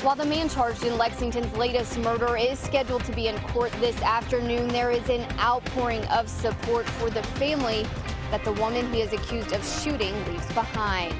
While the man charged in Lexington's latest murder is scheduled to be in court this afternoon, there is an outpouring of support for the family that the woman he is accused of shooting leaves behind.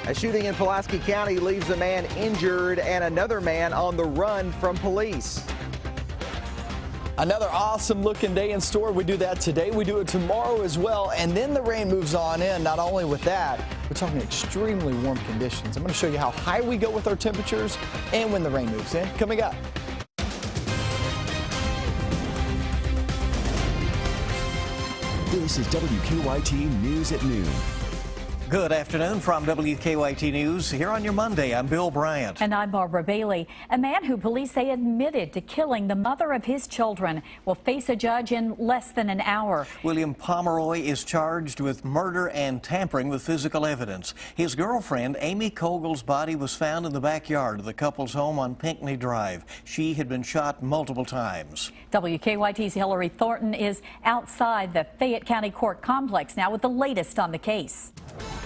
A shooting in Pulaski County leaves a man injured and another man on the run from police. Another awesome looking day in store. We do that today. We do it tomorrow as well. And then the rain moves on in. Not only with that, we're talking extremely warm conditions. I'm going to show you how high we go with our temperatures and when the rain moves in. Coming up. This is WKYT News at Noon. Good afternoon from WKYT News. Here on your Monday, I'm Bill Bryant. And I'm Barbara Bailey. A man who police say admitted to killing the mother of his children will face a judge in less than an hour. William Pomeroy is charged with murder and tampering with physical evidence. His girlfriend, Amy Kogel's body was found in the backyard of the couple's home on Pinckney Drive. She had been shot multiple times. WKYT's Hillary Thornton is outside the Fayette County Court complex now with the latest on the case.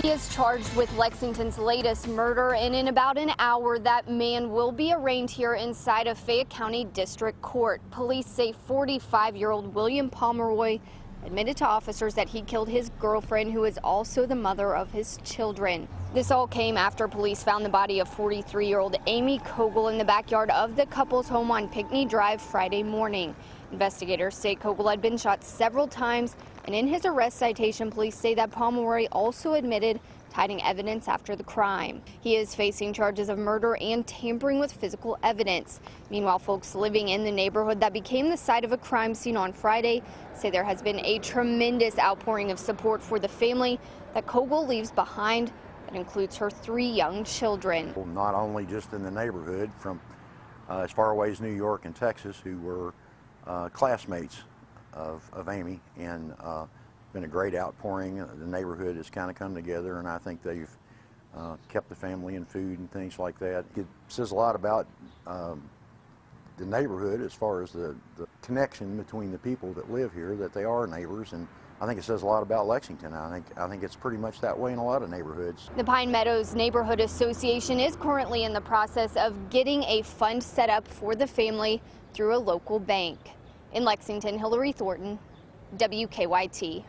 He is charged with Lexington's latest murder, and in about an hour, that man will be arraigned here inside of Fayette County District Court. Police say 45-year-old William Pomeroy admitted to officers that he killed his girlfriend, who is also the mother of his children. This all came after police found the body of 43-year-old Amy Kogel in the backyard of the couple's home on Pinckney Drive Friday morning. Investigators say Kogel had been shot several times, and in his arrest citation, police say that Pomeroy also admitted to hiding evidence after the crime. He is facing charges of murder and tampering with physical evidence. Meanwhile, folks living in the neighborhood that became the site of a crime scene on Friday say there has been a tremendous outpouring of support for the family that Kogel leaves behind. That includes her 3 young children. Not only just in the neighborhood, from as far away as New York and Texas, who were classmates of Amy, and been a great outpouring. The neighborhood has kind of come together, and I think they've kept the family in food and things like that. It says a lot about the neighborhood as far as the connection between the people that live here, that they are neighbors, and I think it says a lot about Lexington. I think it's pretty much that way in a lot of neighborhoods. The Pine Meadows Neighborhood Association is currently in the process of getting a fund set up for the family through a local bank. In Lexington, Hillary Thornton, WKYT.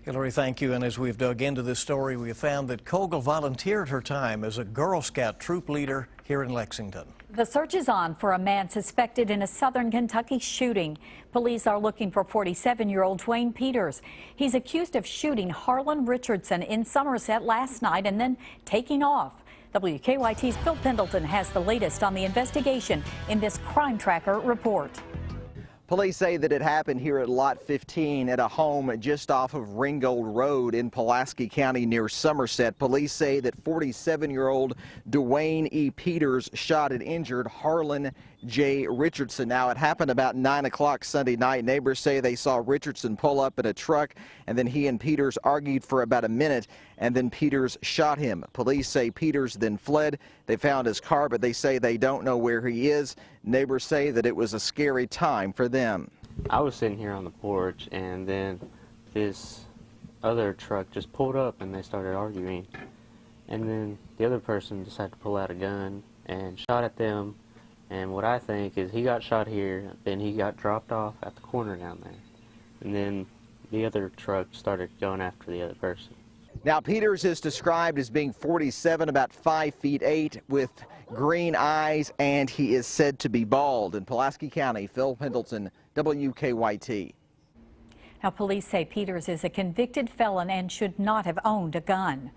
Hillary, thank you. And as we've dug into this story, we have found that Kogel volunteered her time as a Girl Scout troop leader here in Lexington. The search is on for a man suspected in a southern Kentucky shooting. Police are looking for 47-year-old Dwayne Peters. He's accused of shooting Harlan Richardson in Somerset last night and then taking off. WKYT's Phil Pendleton has the latest on the investigation in this Crime Tracker report. Police say that it happened here at Lot 15 at a home just off of Ringgold Road in Pulaski County near Somerset. Police say that 47-year-old Dwayne E. Peters shot and injured Harlan J. Richardson. Now, it happened about 9 o'clock Sunday night. Neighbors say they saw Richardson pull up in a truck, and then he and Peters argued for about a minute, and then Peters shot him. Police say Peters then fled. They found his car, but they say they don't know where he is. Neighbors say that it was a scary time for them. I was sitting here on the porch, and then this other truck just pulled up and they started arguing. And then the other person decided to pull out a gun and shot at them. And what I think is he got shot here, then he got dropped off at the corner down there. And then the other truck started going after the other person. Now, Peters is described as being 47, about 5'8", with green eyes, and he is said to be bald. In Pulaski County, Phil Pendleton, WKYT. Now, police say Peters is a convicted felon and should not have owned a gun.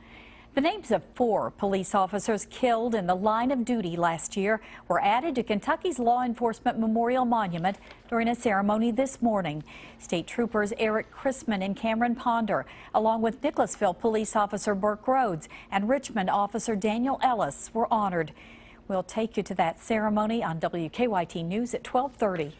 The names of 4 police officers killed in the line of duty last year were added to Kentucky's Law Enforcement Memorial Monument during a ceremony this morning. State Troopers Eric Chrisman and Cameron Ponder, along with Nicholasville Police Officer Burke Rhodes and Richmond Officer Daniel Ellis, were honored. We'll take you to that ceremony on WKYT News at 12:30.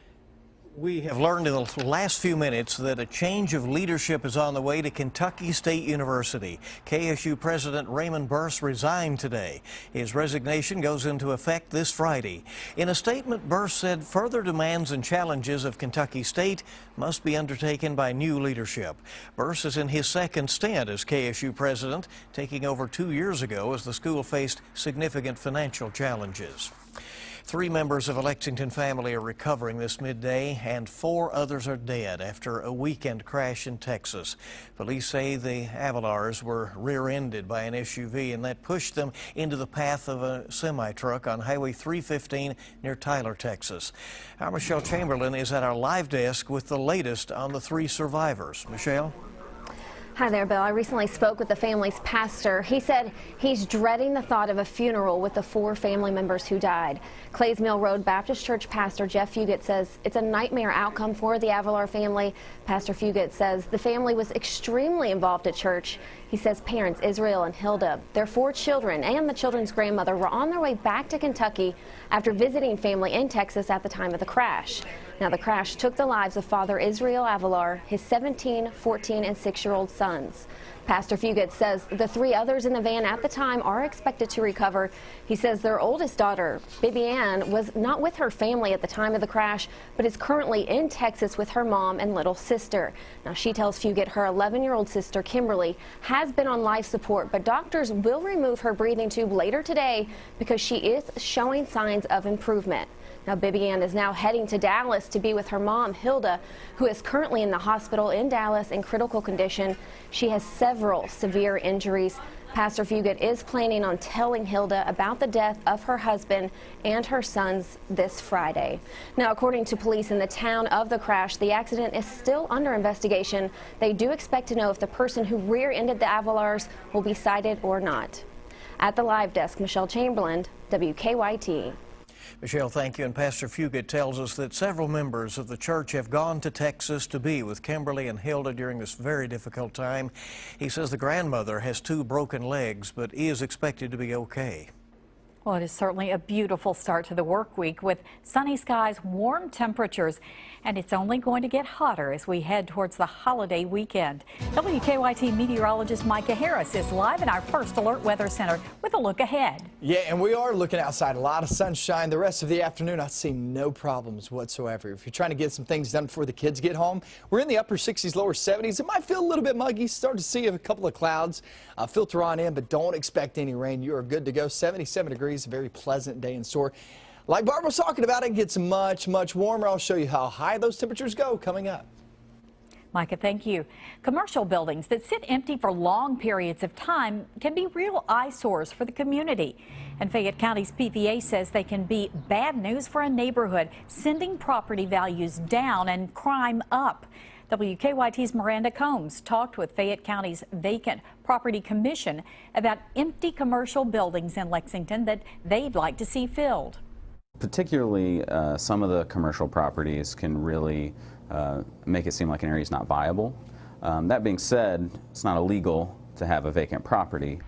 We have learned in the last few minutes that a change of leadership is on the way to Kentucky State University. KSU President Raymond Burse resigned today. His resignation goes into effect this Friday. In a statement, Burse said further demands and challenges of Kentucky State must be undertaken by new leadership. Burse is in his second stint as KSU president, taking over 2 years ago as the school faced significant financial challenges. 3 members of a Lexington family are recovering this midday, and 4 others are dead after a weekend crash in Texas. Police say the Avalars were rear-ended by an SUV, and that pushed them into the path of a semi-truck on Highway 315 near Tyler, Texas. Our Michelle Chamberlain is at our live desk with the latest on the 3 survivors. Michelle? Hi there, Bill. I recently spoke with the family's pastor. He said he's dreading the thought of a funeral with the 4 family members who died. Clays Mill Road Baptist Church pastor Jeff Fugit says it's a nightmare outcome for the Avalar family. Pastor Fugit says the family was extremely involved at church. He says parents Israel and Hilda, their 4 children, and the children's grandmother were on their way back to Kentucky after visiting family in Texas at the time of the crash. Now, the crash took the lives of Father Israel Avalar, his 17, 14, and 6-year-old sons. Pastor Fugit says the 3 others in the van at the time are expected to recover. He says their oldest daughter, Bibi Ann, was not with her family at the time of the crash, but is currently in Texas with her mom and little sister. Now, she tells Fugit her 11-year-old sister, Kimberly, has been on life support, but doctors will remove her breathing tube later today because she is showing signs of improvement. Now, Bibi Ann is now heading to Dallas to be with her mom, Hilda, who is currently in the hospital in Dallas in critical condition. She has several severe injuries. Pastor Fugit is planning on telling Hilda about the death of her husband and her sons this Friday. Now, according to police in the town of the crash, the accident is still under investigation. They do expect to know if the person who rear-ended the Avalars will be cited or not. At the live desk, Michelle Chamberlain, WKYT. Michelle, thank you. And Pastor Fugit tells us that several members of the church have gone to Texas to be with Kimberly and Hilda during this very difficult time. He says the grandmother has 2 broken legs, but is expected to be okay. Well, it is certainly a beautiful start to the work week with sunny skies, warm temperatures, and it's only going to get hotter as we head towards the holiday weekend. WKYT meteorologist Micah Harris is live in our First Alert Weather Center with a look ahead. Yeah, and we are looking outside. A lot of sunshine. The rest of the afternoon, I see no problems whatsoever. If you're trying to get some things done before the kids get home, we're in the upper 60s, lower 70s. It might feel a little bit muggy. Start to see a couple of clouds filter on in, but don't expect any rain. You are good to go. 77 degrees, a very pleasant day in store. Like Barb was talking about, it gets much, much warmer. I'll show you how high those temperatures go coming up. Micah, thank you. Commercial buildings that sit empty for long periods of time can be real eyesores for the community. And Fayette County's PVA says they can be bad news for a neighborhood, sending property values down and crime up. WKYT's Miranda Combs talked with Fayette County's Vacant Property Commission about empty commercial buildings in Lexington that they'd like to see filled. Particularly, some of the commercial properties can really make it seem like an area is not viable. That being said, it's not illegal to have a vacant property.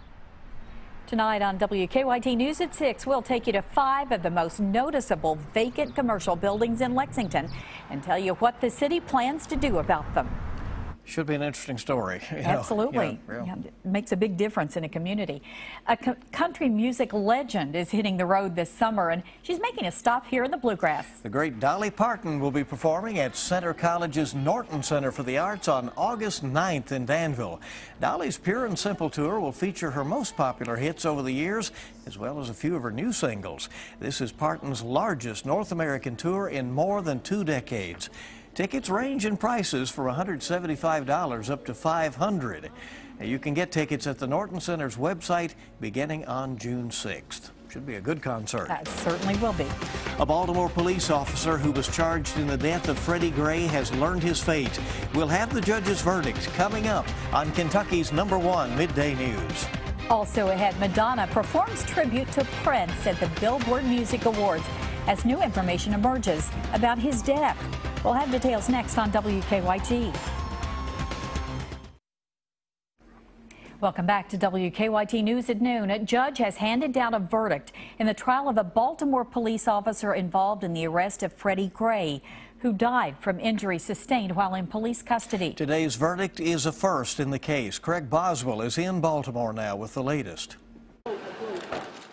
Tonight on WKYT News at 6, we'll take you to 5 of the most noticeable vacant commercial buildings in Lexington and tell you what the city plans to do about them. Should be an interesting story. Absolutely. It makes a big difference in a community. A country music legend is hitting the road this summer, and she's making a stop here in the Bluegrass. The great Dolly Parton will be performing at Center College's Norton Center for the Arts on August 9th in Danville. Dolly's Pure and Simple tour will feature her most popular hits over the years, as well as a few of her new singles. This is Parton's largest North American tour in more than 2 decades. Tickets range in prices from $175 up to $500. You can get tickets at the Norton Center's website beginning on June 6th. Should be a good concert. That certainly will be. A Baltimore police officer who was charged in the death of Freddie Gray has learned his fate. We'll have the judge's verdict coming up on Kentucky's #1 Midday News. Also ahead, Madonna performs tribute to Prince at the Billboard Music Awards as new information emerges about his death. We'll have details next on WKYT. Welcome back to WKYT News at noon. A judge has handed down a verdict in the trial of a Baltimore police officer involved in the arrest of Freddie Gray. who died from injuries sustained while in police custody. Today's verdict is a first in the case. Craig Boswell is in Baltimore now with the latest.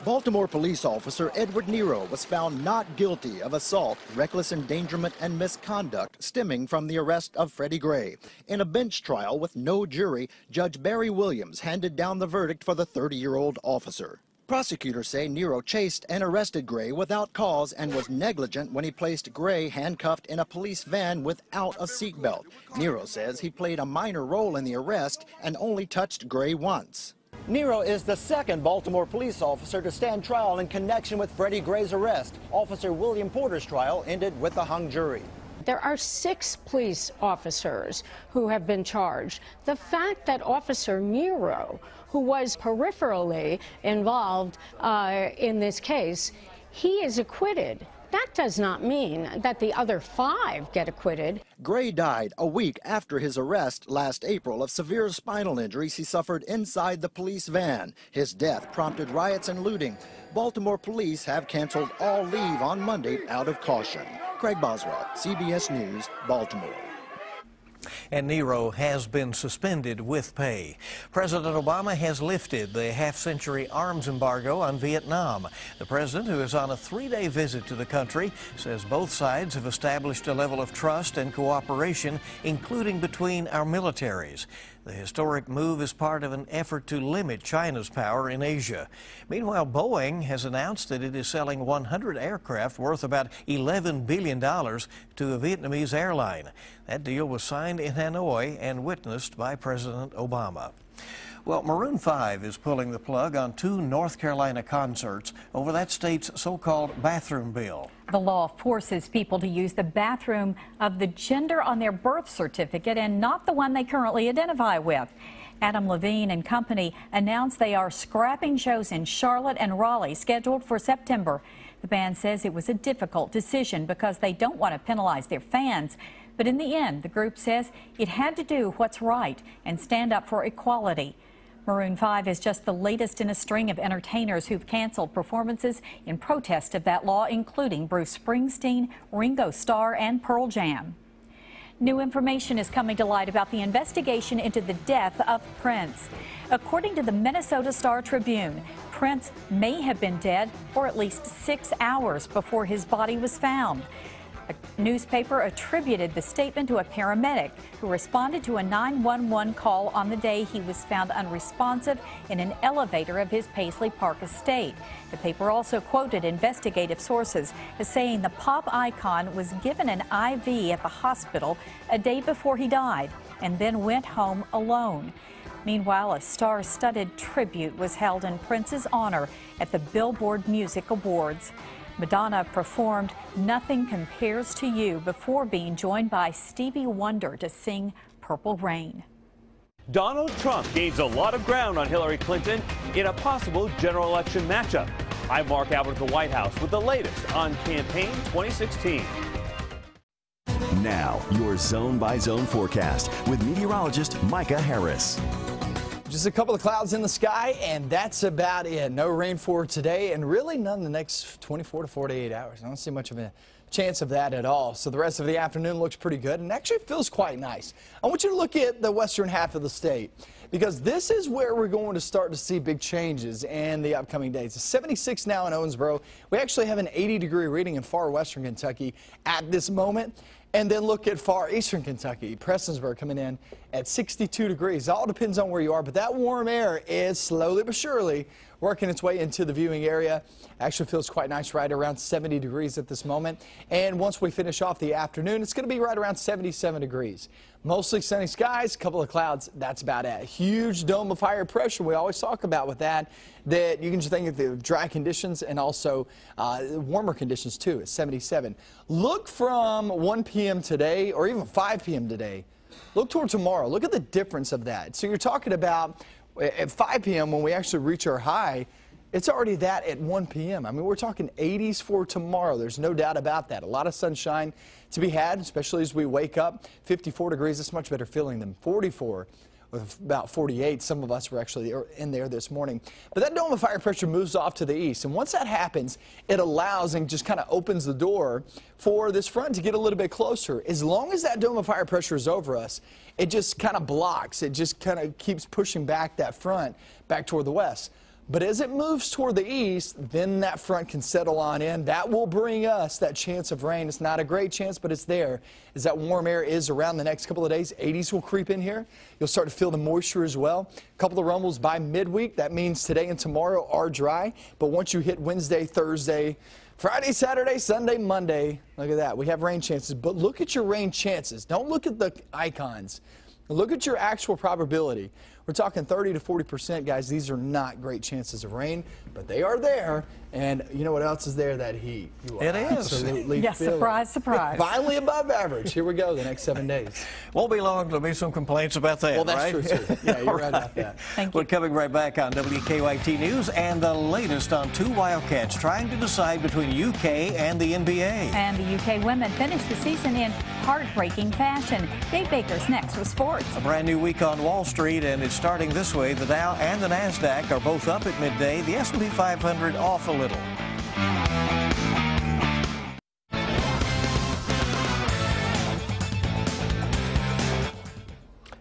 Baltimore police officer Edward Nero was found not guilty of assault, reckless endangerment, and misconduct stemming from the arrest of Freddie Gray. In a bench trial with no jury, Judge Barry Williams handed down the verdict for the 30-year-old officer. Prosecutors say Nero chased and arrested Gray without cause and was negligent when he placed Gray handcuffed in a police van without a seatbelt. Nero says he played a minor role in the arrest and only touched Gray once. Nero is the second Baltimore police officer to stand trial in connection with Freddie Gray's arrest. Officer William Porter's trial ended with a hung jury. There are 6 police officers who have been charged. The fact that Officer Nero, who was peripherally involved in this case, he is acquitted. That does not mean that the other 5 get acquitted. Gray died a week after his arrest last April of severe spinal injuries he suffered inside the police van. His death prompted riots and looting. Baltimore police have canceled all leave on Monday out of caution. Craig Boswell, CBS News, Baltimore. And Nero has been suspended with pay. President Obama has lifted the half-century arms embargo on Vietnam. The president, who is on a 3-day visit to the country, says both sides have established a level of trust and cooperation, including between our militaries. The historic move is part of an effort to limit China's power in Asia. Meanwhile, Boeing has announced that it is selling 100 aircraft worth about $11 billion to a Vietnamese airline. That deal was signed in Hanoi and witnessed by President Obama. Well, Maroon 5 is pulling the plug on 2 North Carolina concerts over that state's so-called bathroom bill. The law forces people to use the bathroom of the gender on their birth certificate and not the one they currently identify with. Adam Levine and company announced they are scrapping shows in Charlotte and Raleigh scheduled for September. The band says it was a difficult decision because they don't want to penalize their fans. But in the end, the group says it had to do what's right and stand up for equality. Maroon 5 is just the latest in a string of entertainers who've canceled performances in protest of that law, including Bruce Springsteen, Ringo Starr, and Pearl Jam. New information is coming to light about the investigation into the death of Prince. According to the Minnesota Star Tribune, Prince may have been dead for at least 6 hours before his body was found. A newspaper attributed the statement to a paramedic who responded to a 911 call on the day he was found unresponsive in an elevator of his Paisley Park estate. The paper also quoted investigative sources as saying the pop icon was given an IV at the hospital a day before he died and then went home alone. Meanwhile, a star-studded tribute was held in Prince's honor at the Billboard Music Awards. Madonna performed Nothing Compares to You before being joined by Stevie Wonder to sing Purple Rain. Donald Trump gains a lot of ground on Hillary Clinton in a possible general election matchup. I'm Mark Albert at the White House with the latest on Campaign 2016. Now, your zone-by-zone forecast with meteorologist Micah Harris. Just a couple of clouds in the sky, and that's about it. No rain for today, and really none in the next 24 to 48 hours. I don't see much of a chance of that at all. So the rest of the afternoon looks pretty good and actually feels quite nice. I want you to look at the western half of the state because this is where we're going to start to see big changes in the upcoming days. It's 76 now in Owensboro. We actually have an 80-degree reading in far western Kentucky at this moment. And then look at far eastern Kentucky, Prestonsburg coming in at 62 degrees. It all depends on where you are, but that warm air is slowly but surely working its way into the viewing area. Actually feels quite nice, right around 70 degrees at this moment. And once we finish off the afternoon, it's going to be right around 77 degrees. Mostly sunny skies, a couple of clouds, that's about it. Huge dome of higher pressure we always talk about with that you can just think of the dry conditions and also warmer conditions too at 77. Look from 1 p.m. today or even 5 p.m. today. Look toward tomorrow. Look at the difference of that. So you're talking about at 5 p.m. when we actually reach our high, it's already that at 1 p.m. I mean, we're talking 80s for tomorrow. There's no doubt about that. A lot of sunshine to be had, especially as we wake up. 54 degrees, it's much better feeling than 44 with about 48. Some of us were actually in there this morning. But that dome of fire pressure moves off to the east, and once that happens, it allows and just kind of opens the door for this front to get a little bit closer. As long as that dome of fire pressure is over us, it just kind of blocks. It just kind of keeps pushing back that front back toward the west. But as it moves toward the east, then that front can settle on in. That will bring us that chance of rain. It's not a great chance, but it's there. As that warm air is around the next couple of days, 80s will creep in here. You'll start to feel the moisture as well. A couple of rumbles by midweek. That means today and tomorrow are dry. But once you hit Wednesday, Thursday, Friday, Saturday, Sunday, Monday, look at that. We have rain chances. But look at your rain chances. Don't look at the icons. Look at your actual probability. We're talking 30 to 40%, guys. These are not great chances of rain, but they are there. And you know what else is there? That heat. You it is. Absolutely. Yes, surprise, surprise. Finally above average. Here we go the next 7 days. Won't be long. There'll be some complaints about that, well, that's right? true, too. Yeah, you're right about that. Thank you. We're coming right back on WKYT News and the latest on two Wildcats trying to decide between UK and the NBA. And the UK women finished the season in heartbreaking fashion. Dave Baker's next with sports. A brand new week on Wall Street, and it's starting this way. The Dow and the NASDAQ are both up at midday. The S&P 500 off a little.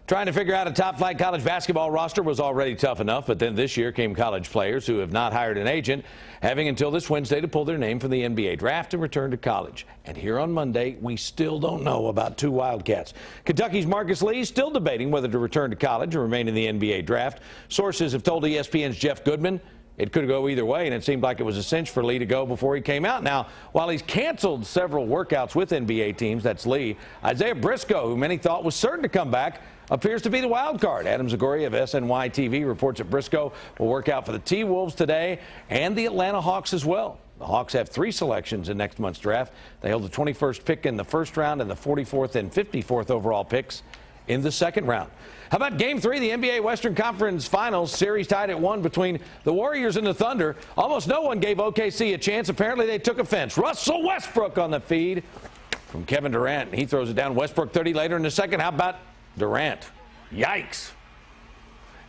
Trying to figure out a top-flight college basketball roster was already tough enough, but then this year came college players who have not hired an agent, having until this Wednesday to pull their name from the NBA draft and return to college. And here on Monday, we still don't know about two Wildcats. Kentucky's Marcus Lee is still debating whether to return to college or remain in the NBA draft. Sources have told ESPN's Jeff Goodman it could go either way, and it seemed like it was a cinch for Lee to go before he came out. Now, while he's canceled several workouts with NBA teams, that's Lee, Isaiah Briscoe, who many thought was certain to come back, appears to be the wild card. Adam Zagori of SNY TV reports that Briscoe will work out for the T-Wolves today and the Atlanta Hawks as well. The Hawks have 3 selections in next month's draft. They hold the 21st pick in the first round and the 44th and 54th overall picks in the second round. How about Game 3, the NBA Western Conference Finals series tied at 1 between the Warriors and the Thunder. Almost no one gave OKC a chance. Apparently they took offense. Russell Westbrook on the feed from Kevin Durant. He throws it down. Westbrook 30 later in the second. How about Durant? Yikes.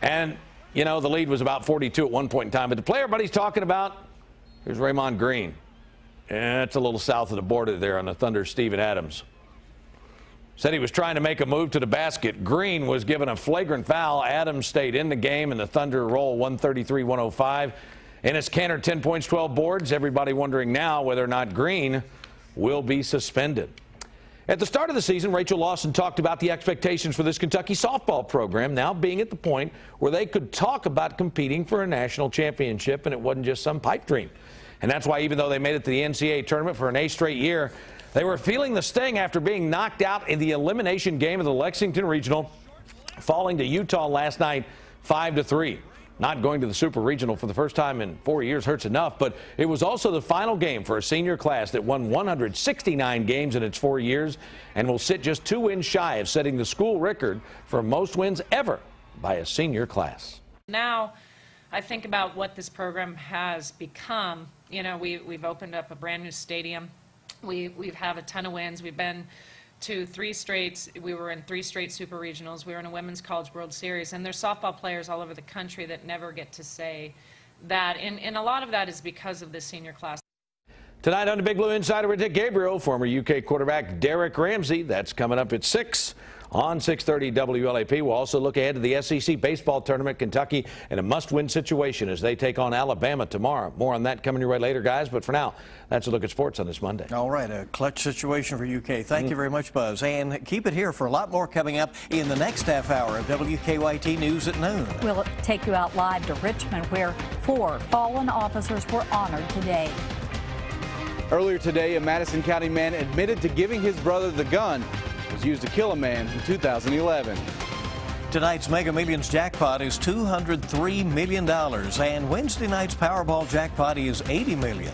And, you know, the lead was about 42 at one point in time. But the player everybody's talking about, here's Raymond Green. And it's a little south of the border there on the Thunder, Steven Adams. Said he was trying to make a move to the basket. Green was given a flagrant foul. Adams stayed in the game, and the Thunder roll 133-105. Enes Kanter, 10 points, 12 boards. Everybody wondering now whether or not Green will be suspended. At the start of the season, Rachel Lawson talked about the expectations for this Kentucky softball program now being at the point where they could talk about competing for a national championship, and it wasn't just some pipe dream. And that's why even though they made it to the NCAA tournament for an 8th straight year, they were feeling the sting after being knocked out in the elimination game of the Lexington Regional, falling to Utah last night 5-3. Not going to the Super Regional for the first time in 4 years hurts enough, but it was also the final game for a senior class that won 169 games in its 4 years and will sit just 2 wins shy of setting the school record for most wins ever by a senior class. Now I think about what this program has become. You know, we've opened up a brand new stadium. We've had a ton of wins. We've been to 3 straight. We were in 3 straight Super Regionals. We were in a Women's College World Series. And there's softball players all over the country that never get to say that. And a lot of that is because of this senior class. Tonight on the Big Blue Insider with Dick Gabriel, former UK quarterback Derek Ramsey. That's coming up at 6 on 630 WLAP. We'll also look ahead to the SEC baseball tournament. Kentucky in a must-win situation as they take on Alabama tomorrow. More on that coming your way later, guys. But for now, that's a look at sports on this Monday. All right, a clutch situation for UK. Thank you very much, Buzz. And keep it here for a lot more coming up in the next half hour of WKYT News at noon. We'll take you out live to Richmond, where 4 fallen officers were honored today. Earlier today, a Madison County man admitted to giving his brother the gun that was used to kill a man in 2011. Tonight's Mega Millions jackpot is $203 million, and Wednesday night's Powerball jackpot is $80 million.